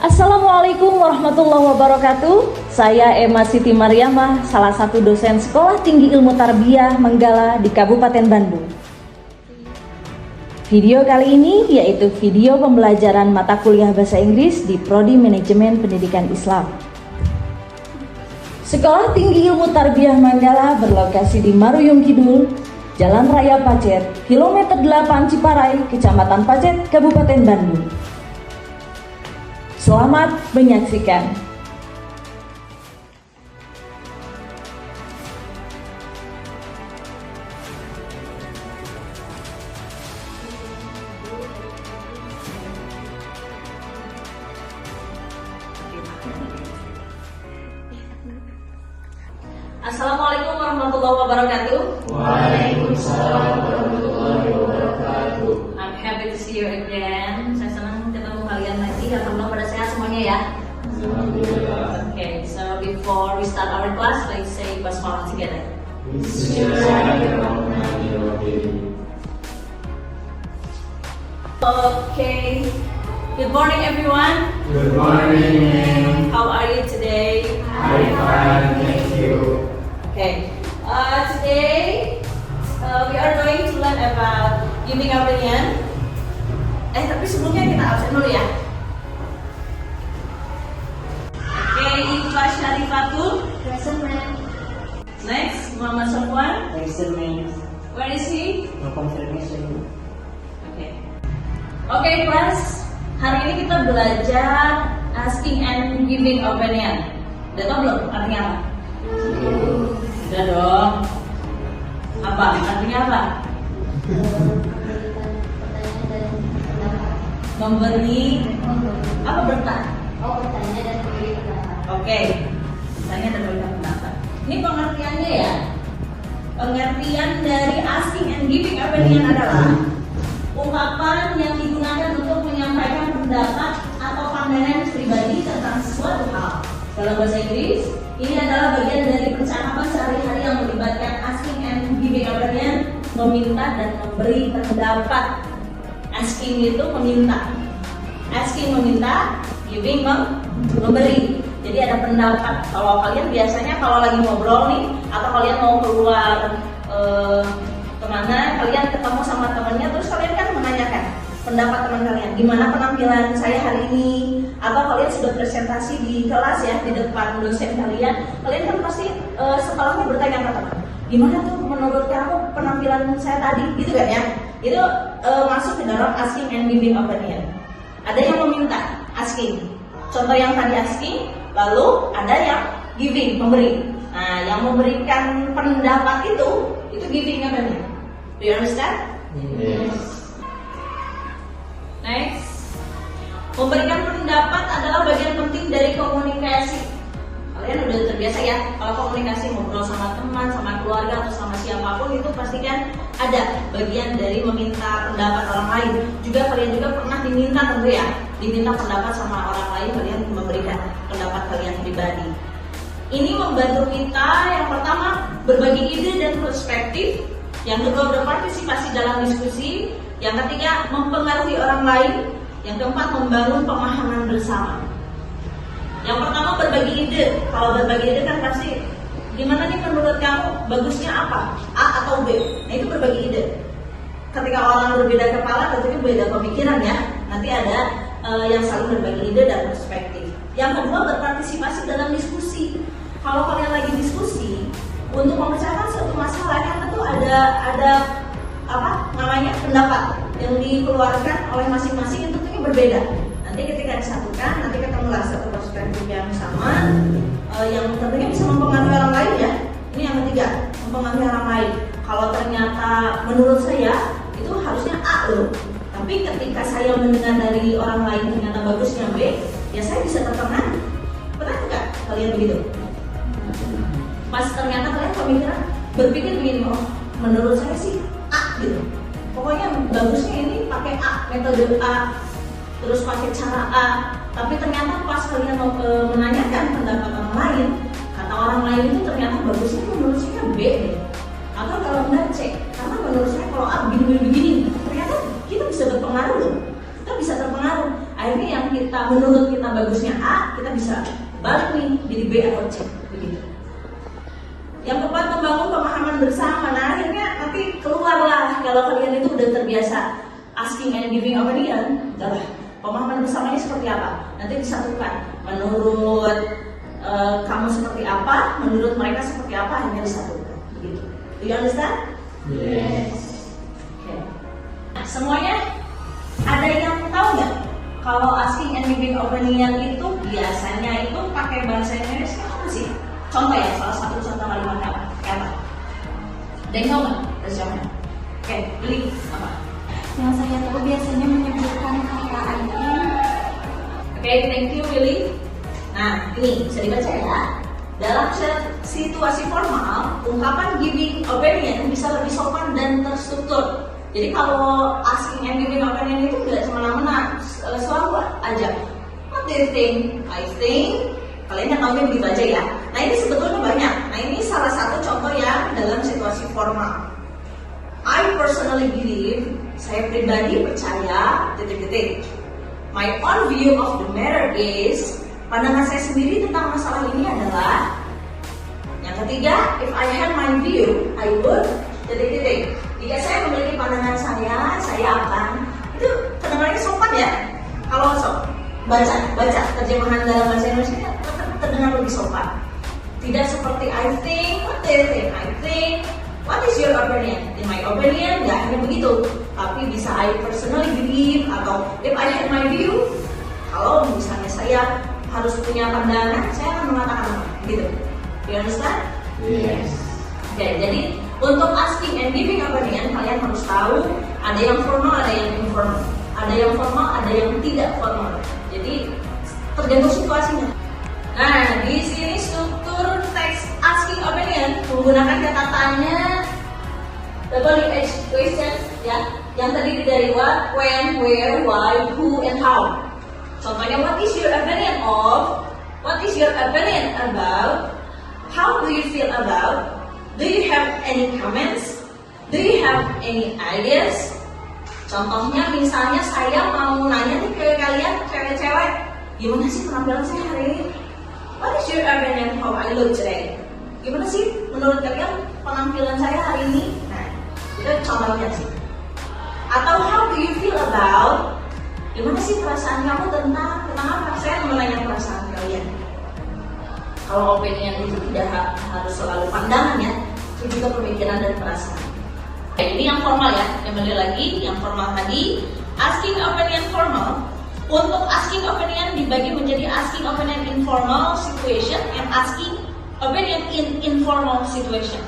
Assalamualaikum warahmatullahi wabarakatuh. Saya Emma Siti Mariamah, salah satu dosen Sekolah Tinggi Ilmu Tarbiyah Manggala di Kabupaten Bandung. Video kali ini yaitu video pembelajaran mata kuliah Bahasa Inggris di Prodi Manajemen Pendidikan Islam. Sekolah Tinggi Ilmu Tarbiyah Manggala berlokasi di Maruyung Kidul, Jalan Raya Pacet, Kilometer 8 Ciparai, Kecamatan Pacet, Kabupaten Bandung. Selamat menyaksikan. Assalamualaikum warahmatullahi wabarakatuh. Waalaikumsalam warahmatullahi wabarakatuh. I'm happy to see you again. Saya senang ketemu kalian lagi. Alhamdulillah pada sehat semuanya ya. Alhamdulillah. Okay, so before we start our class, let's say basmalah together. Bismillahirrahmanirrahim. Okay. Good morning, everyone. Good morning. How are you today? I'm fine, thank you. Okay. Today we are going to learn about giving opinion. Tapi sebelumnya kita absen dulu ya. Okay, Iqbal Syarifatul. Present, ma'am. Next, Muhammad Safwan. Present, ma'am. Where is he? No confirmation. Okay. Okay, class. Hari ini kita belajar asking and giving opinion. Udah tau belum artinya apa? Udah dong. Apa? Artinya apa? Memberi apa bertanya? Oh, bertanya dan memberi pendapat. Oke, bertanya dan memberikan pendapat. Ini pengertiannya ya. Pengertian dari asking and giving opinion adalah ungkapan yang digunakan untuk menyampaikan pendapat atau pandangan pribadi tentang sesuatu hal. Dalam bahasa Inggris, ini adalah bagian dari percakapan sehari-hari yang melibatkan asking and giving opinion, meminta dan memberi pendapat. Asking itu meminta, asking meminta, giving memberi. Jadi ada pendapat. Kalau kalian biasanya kalau lagi ngobrol nih, atau kalian mau keluar kemana, kalian ketemu sama temannya, terus kalian kan menanyakan pendapat teman kalian, gimana penampilan saya hari ini, atau kalian sudah presentasi di kelas ya, di depan dosen kalian kan pasti setelahnya bertanya ke teman, gimana tuh menurut kamu penampilan saya tadi, gitu kan ya? Itu masuk ke dalam asking and giving opinion. Ada yang meminta, asking. Contoh yang tadi asking, lalu ada yang giving, memberi. Nah, yang memberikan pendapat itu giving opinion. Do you understand? Yes. Next. Memberikan pendapat adalah bagian penting dari komunikasi. Kalian udah terbiasa ya, kalau komunikasi ngobrol sama teman, sama keluarga, atau sama siapapun itu pastikan ada bagian dari meminta pendapat orang lain. Juga kalian juga pernah diminta tentu ya, diminta pendapat sama orang lain, kalian memberikan pendapat kalian pribadi. Ini membantu kita yang pertama berbagi ide dan perspektif, yang kedua berpartisipasi dalam diskusi, yang ketiga mempengaruhi orang lain, yang keempat membangun pemahaman bersama. Yang pertama berbagi ide. Kalau berbagi ide kan pasti gimana nih menurut kamu bagusnya apa? A atau B? Nah itu berbagi ide. Ketika orang berbeda kepala tentunya beda pemikiran ya. Nanti ada yang saling berbagi ide dan perspektif. Yang kedua berpartisipasi dalam diskusi. Kalau kalian lagi diskusi untuk memecahkan suatu masalah kan tentu ada apa namanya pendapat yang dikeluarkan oleh masing-masing itu tentunya berbeda. Nanti ketika disatukan, nanti ketemulah satu perspektif yang sama, yang tentunya bisa mempengaruhi orang lain ya. Ini yang ketiga, mempengaruhi orang lain. Kalau ternyata menurut saya itu harusnya A loh, tapi ketika saya mendengar dari orang lain ternyata bagusnya B, ya saya bisa terpengaruh. Pernah nggak kalian begitu? Pas ternyata kalian pemikiran berpikir begini, oh menurut saya sih A gitu. Pokoknya bagusnya ini pakai A, metode A, terus pakai cara A. Tapi ternyata pas kalian mau menanyakan pendapat orang lain, kata orang lain itu ternyata bagusnya menurut saya B deh. Atau kalau enggak C, karena menurut saya kalau A begini-begini, ternyata kita bisa berpengaruh loh. Kita bisa terpengaruh. Akhirnya kita menurut kita bagusnya A, kita bisa balik nih jadi B atau C begitu. Yang keempat, membangun pemahaman bersama. Nah akhirnya nanti keluarlah kalau kalian itu udah terbiasa asking and giving opinion, udahlah pemahaman bersamanya seperti apa, nanti disatukan menurut kamu seperti apa, menurut mereka seperti apa, hanya disatukan begitu. Do you understand? Yes. Okay. Nah, semuanya ada yang tahu nggak kalau asking and giving opinion itu biasanya itu pakai bahasa Indonesia apa sih? Contoh ya, salah satu contoh kalimat apa? Kayak apa? Ada yang tahu nggak? Terus jawabnya. Oke, beli apa? Yang saya tahu biasanya menyebutkan kata I think. Oke, thank you Willy. Nah, ini bisa dibaca ya. Dalam situasi formal, ungkapan giving opinion bisa lebih sopan dan terstruktur. Jadi kalau asking and giving opinion itu nggak semena-mena selalu aja. What do you think? I think. Kalian yang tahu begitu aja ya. Nah ini sebetulnya banyak. Nah ini salah satu contoh yang dalam situasi formal. I personally believe, saya pribadi percaya, titik-titik. My own view of the matter is, pandangan saya sendiri tentang masalah ini adalah. Yang ketiga, if I had my view, I would, titik-titik. Jika saya memiliki pandangan saya akan. Itu kedengarannya sopan ya. Kalau baca terjemahan dalam bahasa Indonesia terdengar lebih sopan. Tidak seperti I think, what do you think? I think, what is your opinion? In my opinion, nggak hanya begitu, tapi bisa I personally believe atau if I had my view. Kalau misalnya saya harus punya pandangan, saya akan mengatakan apa? Gitu. Do you understand? Yes. Oke, jadi untuk asking and giving opinion kalian harus tahu ada yang formal, ada yang informal, ada yang formal, ada yang tidak formal. Jadi tergantung situasinya. Nah, di sini struktur teks asking opinion menggunakan kata tanya, WH question ya, yang terdiri dari what, when, where, why, who, and how. Contohnya, what is your opinion of? What is your opinion about? How do you feel about? Do you have any comments? Do you have any ideas? Contohnya misalnya saya mau nanya nih ke kalian cewek-cewek, gimana sih penampilan saya hari ini? What is your opinion how I look today? Gimana sih menurut kalian penampilan saya hari ini? Nah, itu contohnya sih. Atau how do you feel about? Gimana sih perasaan kamu tentang apa? Saya menanya perasaan kalian. Kalau opinion itu tidak harus selalu pandangan ya, itu juga pemikiran dan perasaan. Oke, ini yang formal ya. Kembali lagi, yang formal tadi asking opinion formal. Untuk asking opinion dibagi menjadi asking opinion in formal situation and asking opinion in informal situation.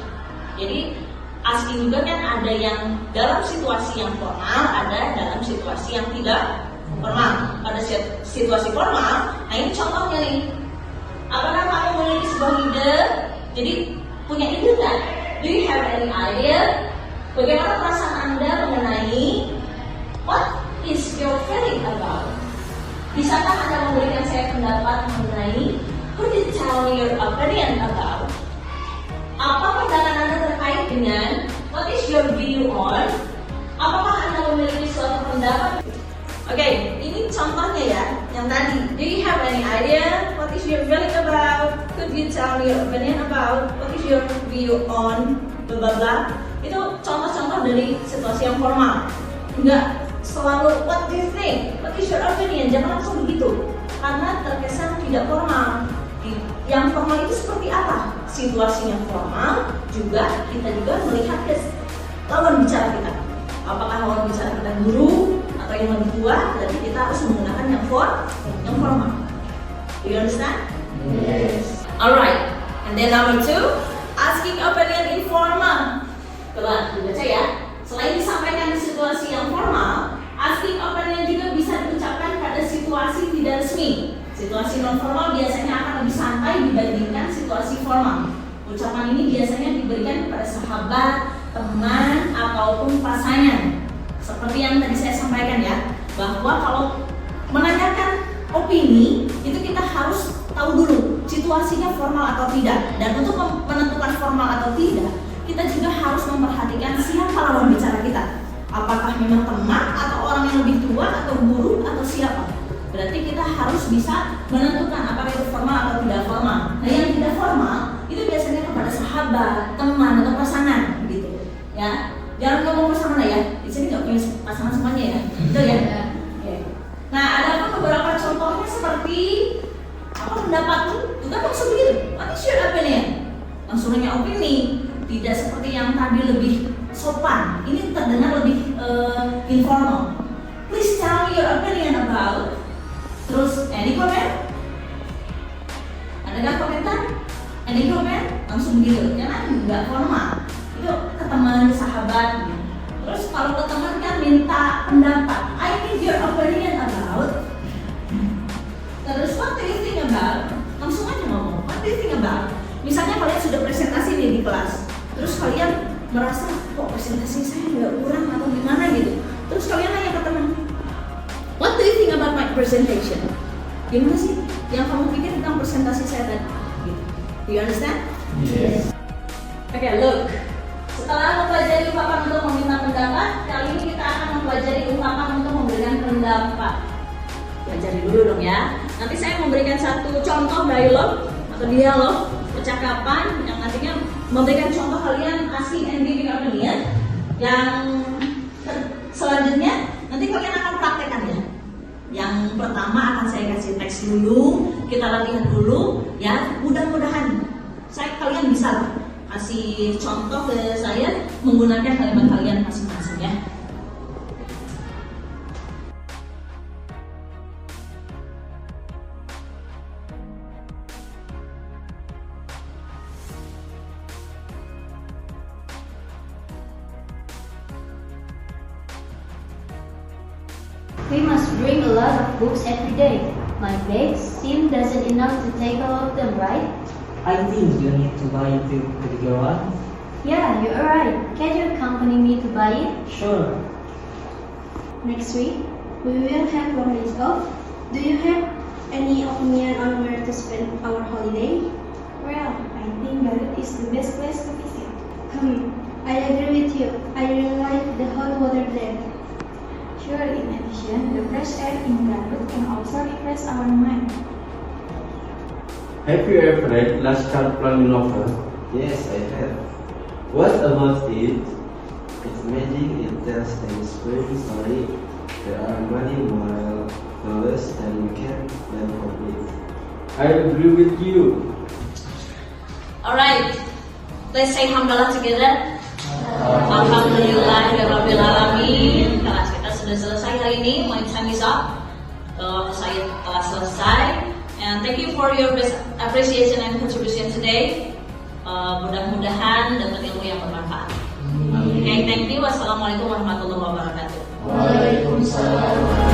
Jadi asking juga kan ada yang dalam situasi yang formal, ada dalam situasi yang tidak formal. Pada situasi formal, nah ini contohnya nih. Apakah kamu memiliki sebuah ide? Jadi punya ide nggak? Do you have any idea? Bagaimana perasaan Anda mengenai what is your feeling about? Bisakah Anda memberikan saya pendapat mengenai could you tell me your opinion about? Apa pandangan Anda terkait dengan what is your view on? Apakah Anda memiliki suatu pendapat? Oke, ini contohnya ya, yang tadi. Do you have any idea? What is your feeling about? Could you tell me your opinion about? What is your view on? Blah blah blah. Itu contoh-contoh dari situasi yang formal. Enggak selalu what do you think? What is your opinion? Jangan langsung begitu, karena terkesan tidak formal. Yang formal itu seperti apa? Situasinya formal, kita juga melihat ke lawan bicara kita. Apakah lawan bicara kita guru atau yang lebih tua? Jadi kita harus menggunakan yang formal. Do you understand? Yes. Alright. And then number 2, asking opinion informal. Coba dibaca ya. Selain disampaikan di situasi yang formal, asking opinion juga bisa diucapkan pada situasi tidak resmi. Situasi non formal biasanya akan lebih santai dibandingkan situasi formal. Ucapan ini biasanya diberikan kepada sahabat, teman, ataupun pasangan. Seperti yang tadi saya sampaikan ya, bahwa kalau menanyakan opini itu kita harus tahu dulu situasinya formal atau tidak. Dan untuk menentukan formal atau tidak, kita juga harus memperhatikan siapa lawan bicara kita. Apakah memang teman atau orang yang lebih tua atau guru atau siapa? Berarti kita harus bisa menentukan apakah itu formal atau tidak formal. Nah, yang tidak formal itu biasanya kepada sahabat, teman atau pasangan gitu. Ya, jangan ngomong pasangan ya. Di sini nggak punya pasangan semuanya ya. Betul ya? Oke. Nah, ada beberapa contohnya seperti apa pendapatmu? Kita langsung begitu. What is your opinion? Langsung nanya opini. Tidak seperti yang tadi lebih sopan. Ini terdengar lebih informal. Please tell me your opinion about. Terus, any comment? Adakah komentar? Any comment? Langsung begitu. Jangan nggak formal. Itu ke teman, sahabat. Gitu. Terus kalau ke teman kan minta pendapat. I need your opinion about. Terus what do you think about? Langsung aja ngomong. What do you think about? Misalnya kalian sudah presentasi nih di kelas. Terus kalian merasa kok presentasi saya nggak kurang atau gimana gitu. Terus kalian nanya ke teman, what do you think about my presentation? Gimana sih yang kamu pikir tentang presentasi saya tadi? Gitu. Do you understand? Yes. Oke, look. Setelah mempelajari ungkapan untuk meminta pendapat, kali ini kita akan mempelajari ungkapan untuk memberikan pendapat. Pelajari dulu dong ya. Nanti saya memberikan satu contoh dialog, percakapan yang nantinya memberikan contoh kalian asking and giving opinion. Yang selanjutnya nanti kalian akan praktekkan ya. Yang pertama akan saya kasih teks dulu, kita latihan dulu ya. Mudah-mudahan kalian bisa kasih contoh ke saya menggunakan kalimat kalian masing-masing ya. We must bring a lot of books every day. My bag seems doesn't enough to take all of them, right? I think you need to buy the bigger one. Yeah, you're right. Can you accompany me to buy it? Sure. Next week, we will have 1 week off. Do you have any opinion on where to spend our holiday? Well, I think Garut is the best place to visit. I agree with you. I really like the hot water there. Sure, in addition, the fresh air in Garut can also refresh our mind. Have you ever read Laskar Pelangi novel? Yes, I have. What about it? It's magic, it tells an inspiring story. There are many moral knowledge and you can learn from it. I agree with you. Alright, let's say hamdalah together. Alhamdulillahirabbil alamin. Kelas kita sudah selesai hari ini. My time is up. Waktu saya telah selesai. And thank you for your appreciation and contribution today. Mudah-mudahan dapat ilmu yang bermanfaat. Okay, thank you. Wassalamualaikum warahmatullahi wabarakatuh. Waalaikumsalam.